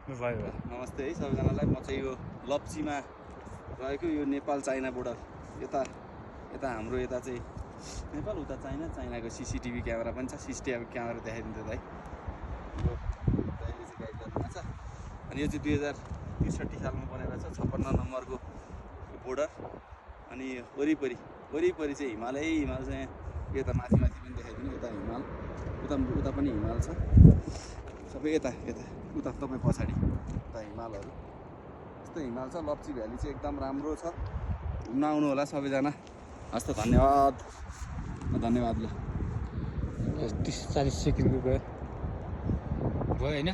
नमस्ते है सबैजनालाई। म चाहिँ यो लप्चीमा रहेको यो नेपाल चाइना बोर्डर यता हाम्रो यता चाहिँ नेपाल उता चाइनाको सीसीटीभी क्यामेरा पनि छ। सीसीटीभी क्यामेरा देखाइदिन्छ दाइ। यो दाइले चाहिँ गाइड गर्नुभएको छ। अनि यो चाहिँ 2063 सालमा बनेको छ 56 नम्बरको बोर्डर। अनि वरिपरि चाहिँ हिमाल चाहिँ यता माथि पनि देखाइदिनु। यता हिमाल उता पनि हिमाल छ सबै। यता उता तपाईँ पछाडि उता हिमालहरू यस्तो हिमाल छ। लप्ची भ्याली चाहिँ एकदम राम्रो छ, घुम्न आउनु होला सबैजना। हस् त, धन्यवाद ल। 30-40 सेकेन्डको भयो होइन।